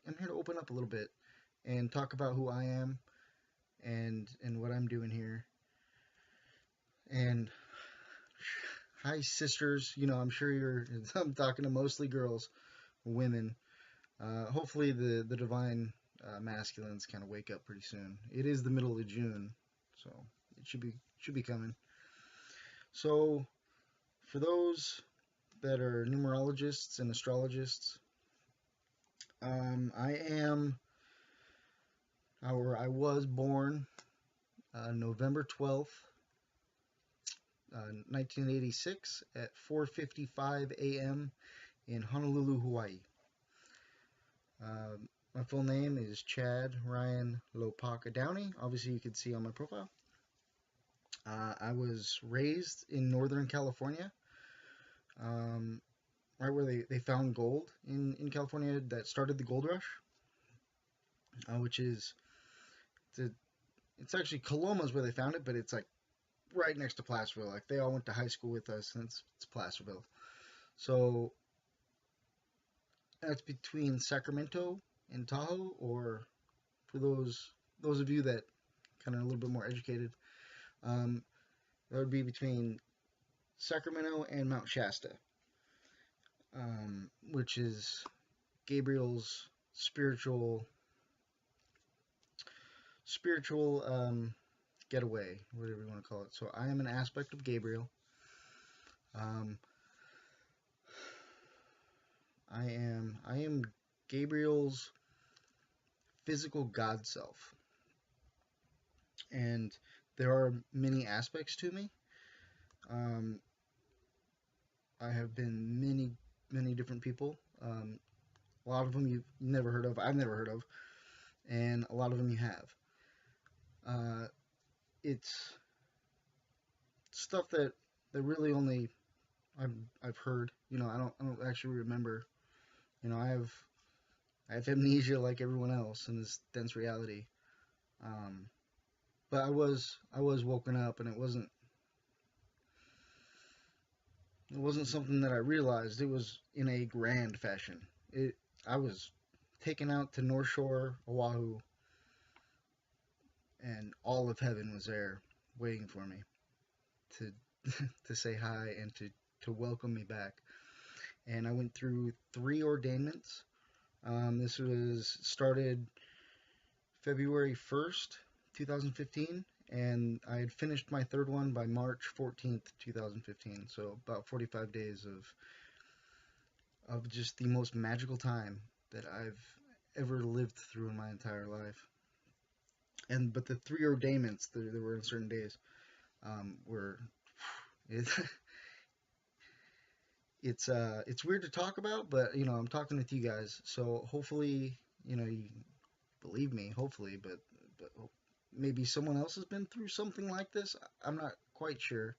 I'm here to open up a little bit and talk about who I am and what I'm doing here. And hi, sisters. I'm sure you're. I'm talking to mostly girls, women. Hopefully, the divine masculines kind of wake up pretty soon. It is the middle of June, so it should be coming. So, for those that are numerologists and astrologists, I am, or I was born November 12th, 1986 at 4:55 a.m. in Honolulu, Hawaii. My full name is Chad Ryan Lopaka Downey. Obviously, you can see on my profile. I was raised in Northern California, um, right where they found gold in California that started the gold rush, which is the, it's actually Coloma's where they found it, but it's like right next to Placerville. Like they all went to high school with us, and it's Placerville. So that's between Sacramento and Tahoe, or for those of you that kind of a little bit more educated, um, that would be between Sacramento and Mount Shasta, which is Gabriel's spiritual getaway, whatever you want to call it. So I am an aspect of Gabriel. Um, I am Gabriel's physical God self, and there are many aspects to me. Um, I have been many different people. A lot of them you've never heard of, I've never heard of, and a lot of them you have. Uh, it's stuff that really only I've I've heard. I don't actually remember. I have amnesia like everyone else in this dense reality. Um, but I was woken up, and it wasn't something that I realized. It was in a grand fashion. It I was taken out to North Shore, Oahu, and all of heaven was there waiting for me to to say hi and to welcome me back. And I went through three ordainments. This was started February 1st, 2015, and I had finished my third one by March 14th, 2015. So about 45 days of just the most magical time that I've ever lived through in my entire life. But the three ordainments that were in certain days were it, it's weird to talk about, but I'm talking with you guys, so hopefully you believe me. Hopefully, but maybe someone else has been through something like this. I'm not quite sure.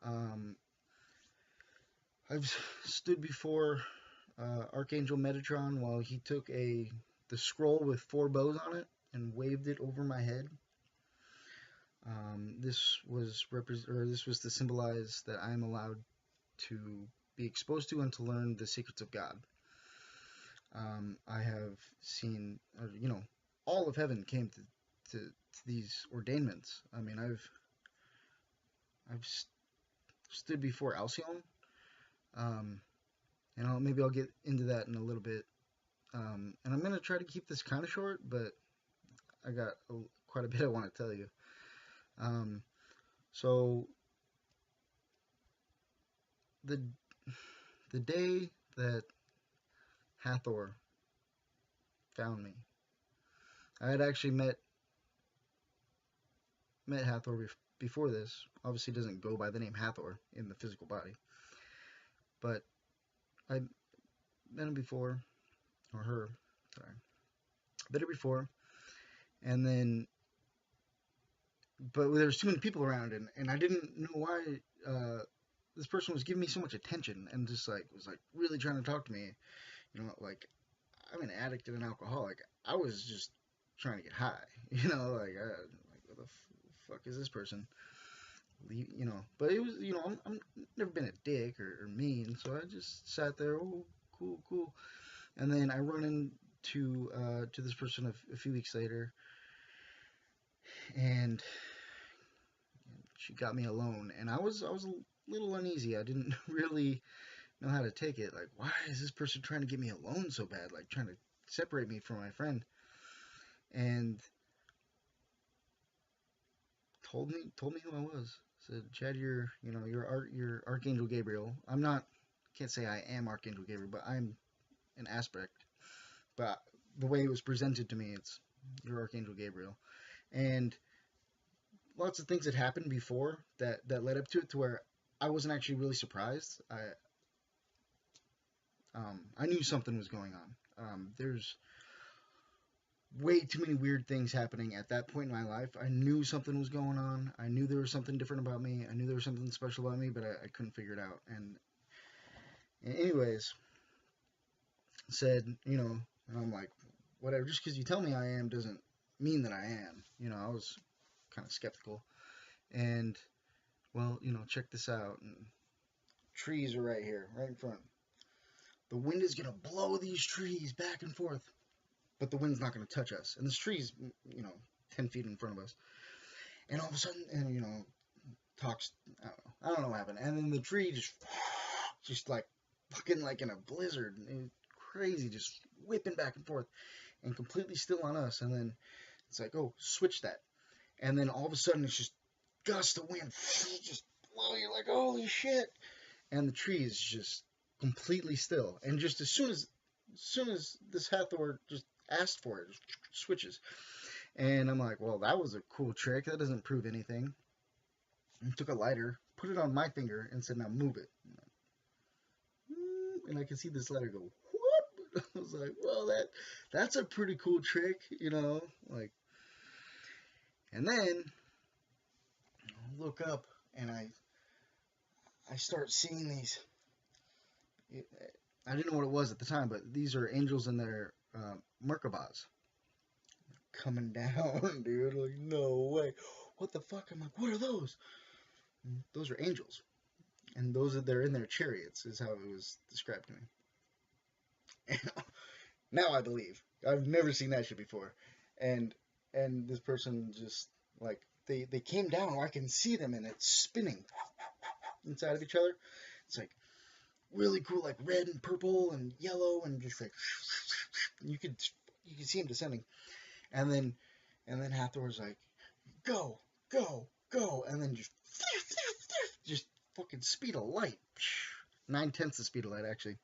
Um, I've stood before Archangel Metatron while he took the scroll with four bows on it and waved it over my head. This was to symbolize that I am allowed to be exposed to and to learn the secrets of God. I have seen, all of heaven came to these ordainments. I mean, I've stood before Alcyone. Um, maybe I'll get into that in a little bit. And I'm gonna try to keep this kind of short, but I got quite a bit I want to tell you. Um, so the the day that Hathor found me, I had actually met Hathor before this. Obviously, doesn't go by the name Hathor in the physical body, but I met him before, or her. Sorry, met her before, and then, but there was too many people around, and I didn't know why this person was giving me so much attention, and just like was like really trying to talk to me. Like I'm an addict and an alcoholic. I was just trying to get high. Like what the fuck is this person? But it was, I'm never been a dick or mean, so I just sat there, oh, cool, cool. And then I run in. to this person a few weeks later, and she got me alone, and I was a little uneasy. I didn't really know how to take it. Like, why is this person trying to get me alone so bad? Like, trying to separate me from my friend. And told me who I was. Said, Chad, you're Archangel Gabriel. I'm not. Can't say I am Archangel Gabriel, but I'm an aspect. But the way it was presented to me, it's you're Archangel Gabriel. And lots of things had happened before that led up to it, to where I wasn't actually really surprised. I knew something was going on. There's way too many weird things happening at that point in my life. I knew something was going on. I knew there was something different about me. I knew there was something special about me, but I couldn't figure it out. And anyways, said, and I'm like, whatever, just because you tell me I am doesn't mean that I am. I was kind of skeptical. And, well, check this out. And trees are right here, right in front. The wind is going to blow these trees back and forth, but the wind's not going to touch us. And this tree's, 10 feet in front of us. And all of a sudden, and, talks, I don't know what happened. And then the tree just like, fucking like in a blizzard. Crazy, just whipping back and forth. And completely still on us. And then it's like, oh, switch that. And then all of a sudden, it's just gust of wind. Just blow you like, holy shit. And the tree is just completely still. And just as soon as this Hathor just asked for it, it switches. And I'm like, well, that was a cool trick. That doesn't prove anything. And took a lighter, put it on my finger, and said, now move it. And I can see this lighter go, whoop. I was like, well, that's a pretty cool trick, like. And then I look up, and I start seeing these. I didn't know what it was at the time, but these are angels in their Merkabahs coming down, dude. Like, no way. What the fuck? I'm like, what are those? And those are angels. And they're in their chariots, is how it was described to me. And now I believe. I've never seen that shit before. And this person just, like, they came down where I can see them, and it's spinning inside of each other. It's like really cool, like red and purple and yellow, and just like you could see him descending. And then Hathor's like, go, and then just fucking speed of light, 9/10 the speed of light actually.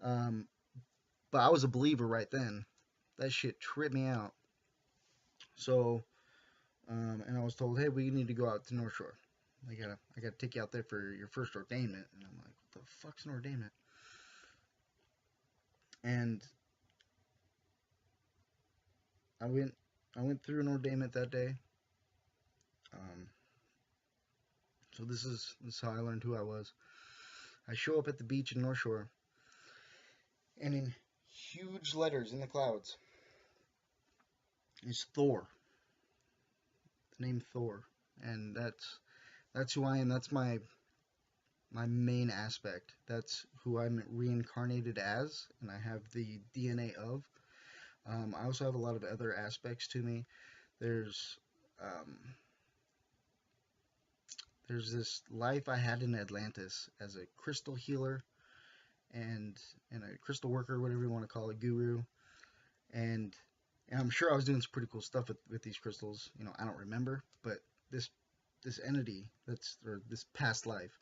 But I was a believer right then. That shit tripped me out. So, and I was told, hey, we need to go out to North Shore. I gotta take you out there for your first ordainment. And I'm like, what the fuck's an ordainment? And I went through an ordainment that day. So this is how I learned who I was. I show up at the beach in North Shore, and in huge letters in the clouds is Thor. The name Thor, and that's who I am. That's my main aspect. That's who I'm reincarnated as, and I have the DNA of. I also have a lot of other aspects to me. There's this life I had in Atlantis as a crystal healer and a crystal worker, whatever you want to call it, guru. And I'm sure I was doing some pretty cool stuff with these crystals. I don't remember, but this entity or this past life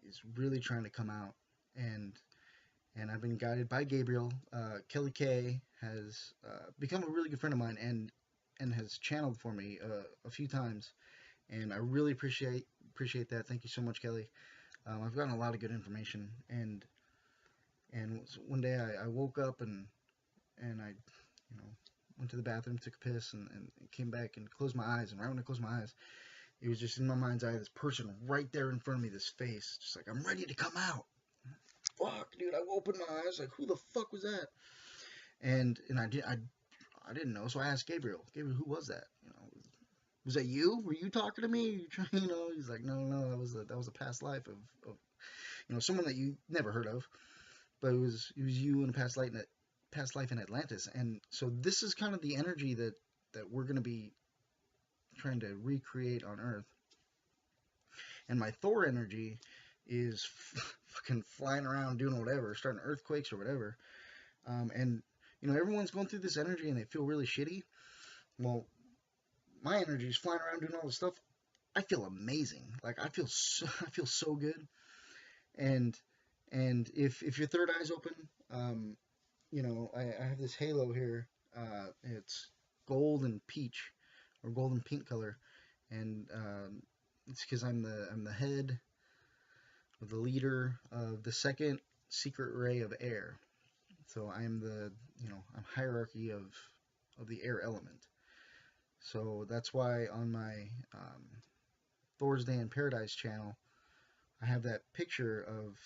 is really trying to come out, and I've been guided by Gabriel. Kelly K has become a really good friend of mine and has channeled for me a few times, and I really appreciate that. Thank you so much, Kelly. I've gotten a lot of good information, and one day I woke up and I went to the bathroom, took a piss, and came back and closed my eyes. And right when I closed my eyes, it was just in my mind's eye, this person right there in front of me, this face, just like, I'm ready to come out. Fuck, dude, I opened my eyes, like, who the fuck was that? And I didn't know, so I asked Gabriel, who was that? Was that you? Were you talking to me? He's like, no, that was a past life of someone that you never heard of, but it was you in a past life past life in Atlantis, and so this is kind of the energy that we're going to be trying to recreate on Earth. And my Thor energy is fucking flying around doing whatever, starting earthquakes or whatever. And you know, everyone's going through this energy and they feel really shitty. Well, my energy is flying around doing all this stuff. I feel amazing. Like I feel so good. And if your third eye's open, you know, I have this halo here. It's gold and peach, or gold and pink color, and it's because I'm the head, or the leader of the second secret ray of air. So I'm the, you know, I'm hierarchy of the air element. So that's why on my Thor's Day in Paradise channel, I have that picture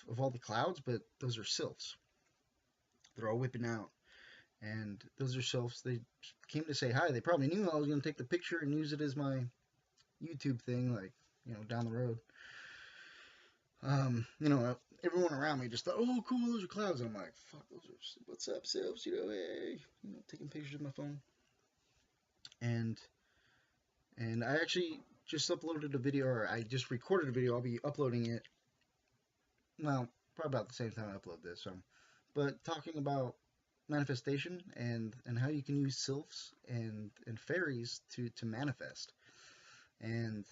of all the clouds, but those are sylphs. They're all whipping out, and those are sylphs. They came to say hi. They probably knew I was going to take the picture and use it as my YouTube thing, like, you know, down the road. You know, everyone around me just thought, oh, cool, those are clouds. And I'm like, fuck, those are, what's up, sylphs? You know, hey, you know, taking pictures with my phone. And I actually just uploaded a video, or I just recorded a video. I'll be uploading it, well, probably about the same time I upload this. But talking about manifestation and how you can use sylphs and fairies to manifest. And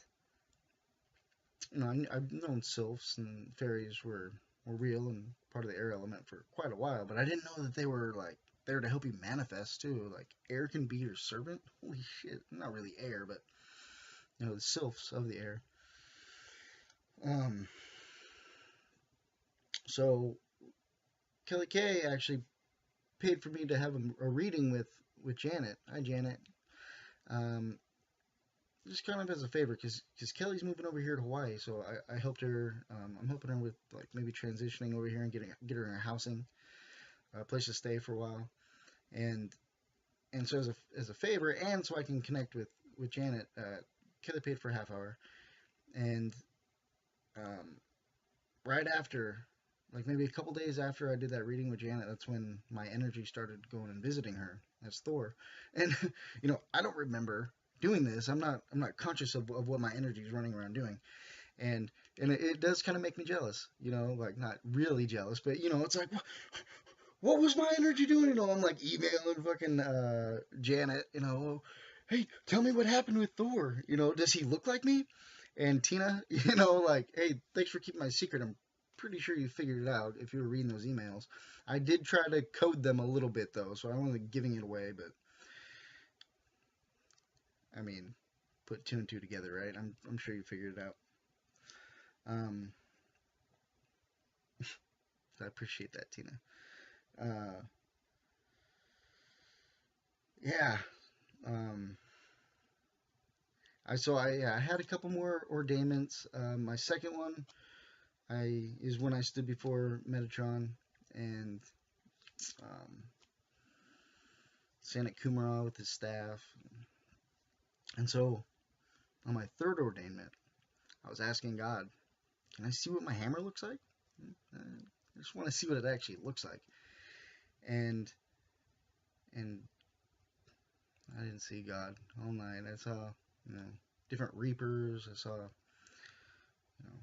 you know, I've known sylphs and fairies were real and part of the air element for quite a while, but I didn't know that they were like there to help you manifest too. Like air can be your servant. Holy shit! Not really air, but you know, the sylphs of the air. So Kelly Kay actually paid for me to have a reading with Janet. Hi, Janet. Just kind of as a favor, because Kelly's moving over here to Hawaii, so I helped her. I'm helping her with like maybe transitioning over here and get her in a housing, a place to stay for a while, and so as a favor, and so I can connect with Janet. Kelly paid for a half hour, and right after, like maybe a couple days after I did that reading with Janet, that's when my energy started going and visiting her as Thor, and you know, I don't remember doing this. I'm not conscious of what my energy is running around doing, and it does kind of make me jealous, you know, like not really jealous, but you know, it's like, what was my energy doing? You know, I'm like emailing fucking Janet, you know, hey, tell me what happened with Thor, you know, does he look like me? And Tina, you know, like, hey, thanks for keeping my secret. I'm pretty sure you figured it out if you were reading those emails. I did try to code them a little bit though, so I wasn't giving it away, but I mean, put two and two together, right? I'm sure you figured it out. So I appreciate that, Tina. Yeah. I had a couple more ordainments. My second one is when I stood before Metatron and Sanat Kumara with his staff. And so on my third ordainment, I was asking God, can I see what my hammer looks like? I just want to see what it actually looks like. And I didn't see God all night. I saw, you know, different reapers. I saw, you know,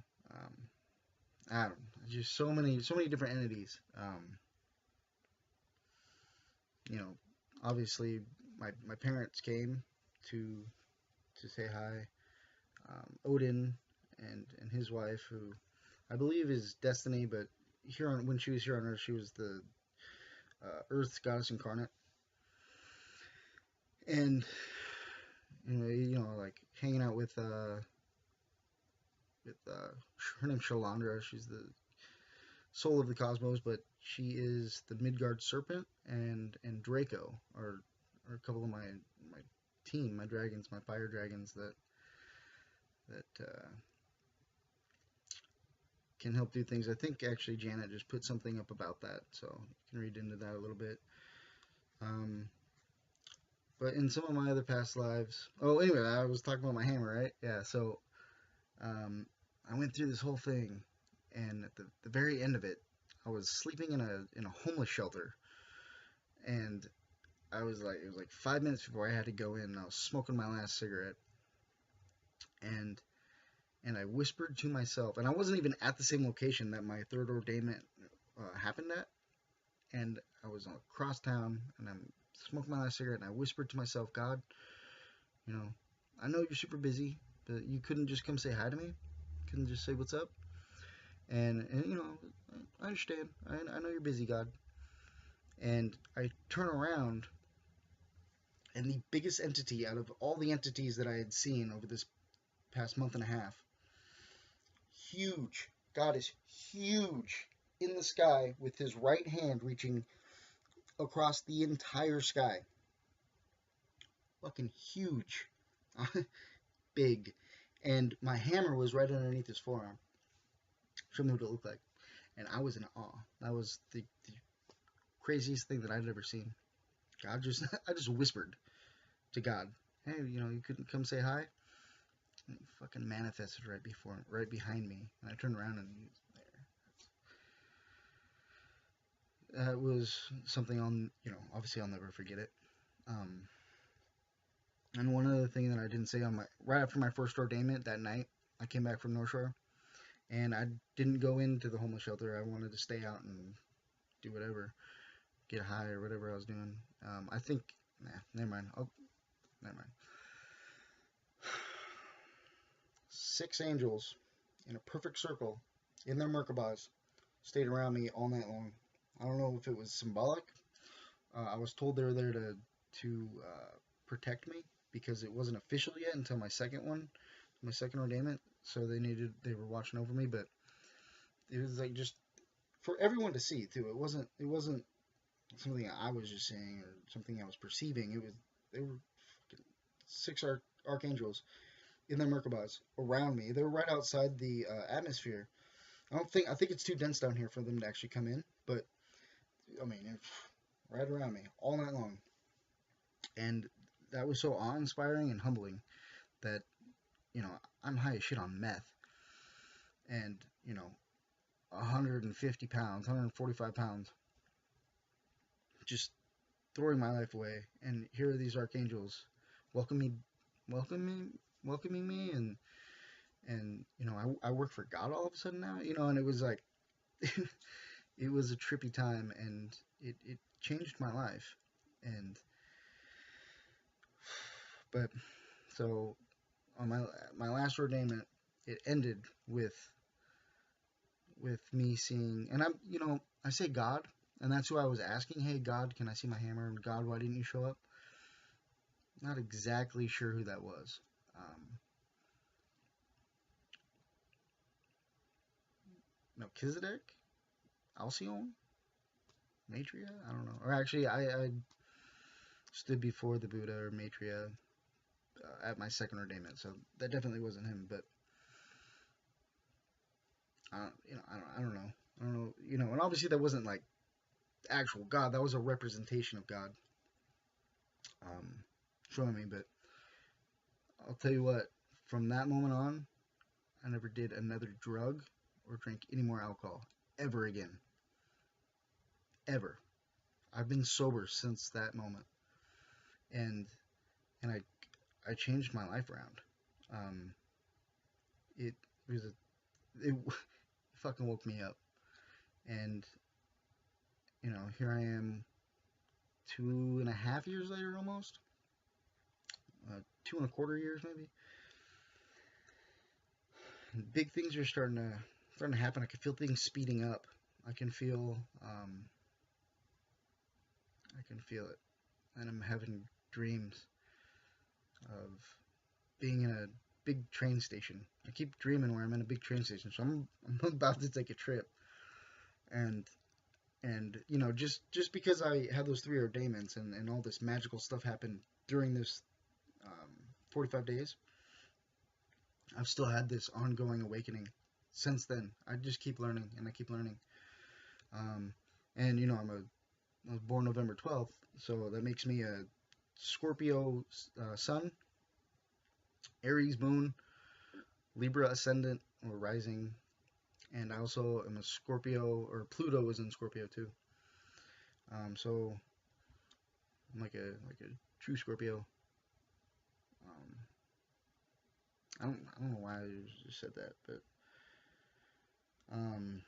I don't know, just so many different entities. You know, obviously my parents came to say hi. Odin and his wife, who I believe is Destiny, but when she was here on Earth, she was the Earth's goddess incarnate. And you know, like hanging out with her name's Shalandra. She's the soul of the cosmos, but she is the Midgard serpent, and Draco are a couple of my team, my dragons, my fire dragons that can help do things. I think actually Janet just put something up about that, so you can read into that a little bit. But in some of my other past lives, oh, anyway, I was talking about my hammer, right? Yeah, so I went through this whole thing, and at the very end of it, I was sleeping in a homeless shelter, and I was like, it was like 5 minutes before I had to go in, and I was smoking my last cigarette, and I whispered to myself, and I wasn't even at the same location that my third ordainment happened at, and I was across town, and I'm smoking my last cigarette, and I whispered to myself, God, you know, I know you're super busy, but you couldn't just come say hi to me, couldn't just say what's up, and you know, I understand, I know you're busy, God, and I turn around, and the biggest entity out of all the entities that I had seen over this past month and a half, huge, God is huge in the sky with his right hand reaching across the entire sky. Fucking huge. Big. And my hammer was right underneath his forearm. Showed me what it looked like. And I was in awe. That was the craziest thing that I'd ever seen. I just whispered to God, hey, you know, you couldn't come say hi? And he fucking manifested right behind me. And I turned around and he was there. That was something obviously I'll never forget it. And one other thing that I didn't say right after my first ordainment that night, I came back from North Shore, and I didn't go into the homeless shelter. I wanted to stay out and do whatever, get high or whatever I was doing. I think, never mind. Oh, never mind. 6 angels in a perfect circle in their Merkabahs stayed around me all night long. I don't know if it was symbolic. I was told they were there to protect me because it wasn't official yet until my second ordainment. So they were watching over me, but it was like just for everyone to see too. It wasn't something I was just saying or something I was perceiving. They were 6 archangels in their Merkabahs around me. They were right outside the atmosphere. I think it's too dense down here for them to actually come in, but I mean, right around me all night long. And that was so awe-inspiring and humbling that, you know, I'm high as shit on meth. And, you know, 150 pounds, 145 pounds, just throwing my life away. And here are these archangels welcoming me, and you know, I work for God all of a sudden now, you know, and it was like, it was a trippy time, and it changed my life. But so on my last ordainment, it ended with me seeing, and I say God, and that's who I was asking. Hey God, can I see my hammer? And God, why didn't you show up? Not exactly sure who that was. Melchizedek, Alcyone, Matria. I don't know. Or actually, I stood before the Buddha or Maitreya at my second ordainment, so that definitely wasn't him. But I don't know. I don't know. You know, and obviously that wasn't like actual God. That was a representation of God showing me. But I'll tell you what. From that moment on, I never did another drug or drank any more alcohol ever again. Ever. I've been sober since that moment, and I changed my life around. It was it fucking woke me up, and you know, here I am 2.5 years later, almost 2.25 years maybe. And big things are starting to happen. I can feel things speeding up. I can feel it, and I'm having dreams of being in a big train station. I keep dreaming where I'm in a big train station, so I'm about to take a trip, and you know, just because I had those 3 ordainments and all this magical stuff happened during this 45 days, I've still had this ongoing awakening since then. I just keep learning, and I keep learning. And you know, I was born November 12th, so that makes me a Scorpio sun, Aries moon, Libra ascendant or rising, and I also am a Scorpio, or Pluto is in Scorpio too. So I'm like a true Scorpio. I don't know why I just said that, but um,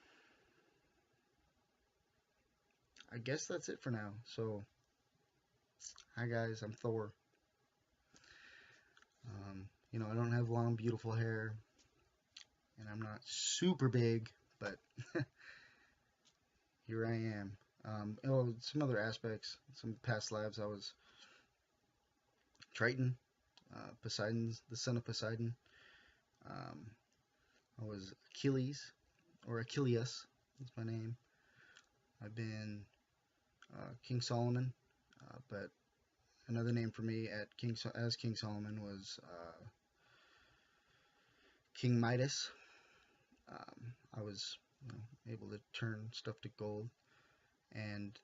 I guess that's it for now. So, hi guys, I'm Thor. I don't have long, beautiful hair, and I'm not super big, but here I am. Some other aspects, some past lives, I was Triton, Poseidon's, the son of Poseidon. Um, I was Achilles, or Achilles, is my name. I've been King Solomon, but another name for me as King Solomon was King Midas. I was able to turn stuff to gold, and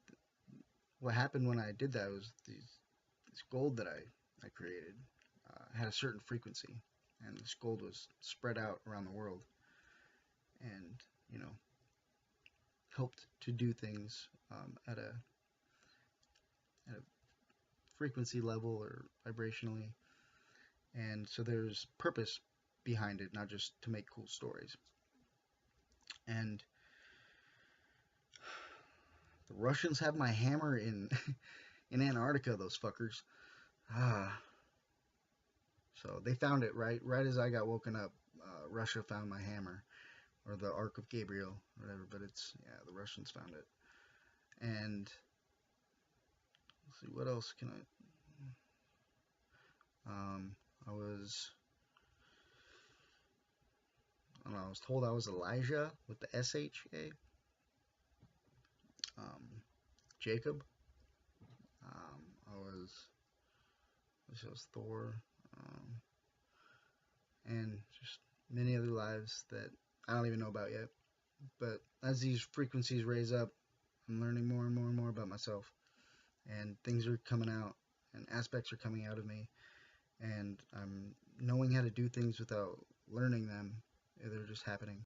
what happened when I did that was this gold that I created had a certain frequency, and this gold was spread out around the world, and helped to do things at a frequency level or vibrationally, and so there's purpose behind it, not just to make cool stories. And the Russians have my hammer in in Antarctica, those fuckers. Ah, so they found it right as I got woken up. Russia found my hammer, or the Ark of Gabriel, whatever. But the Russians found it. And let's see, what else can I was I don't know, I was told I was Elijah with the SHA. Jacob. I was Thor. And just many other lives that I don't even know about yet. But as these frequencies raise up, I'm learning more and more and more about myself, and things are coming out, and aspects are coming out of me, and I'm knowing how to do things without learning them. They're just happening.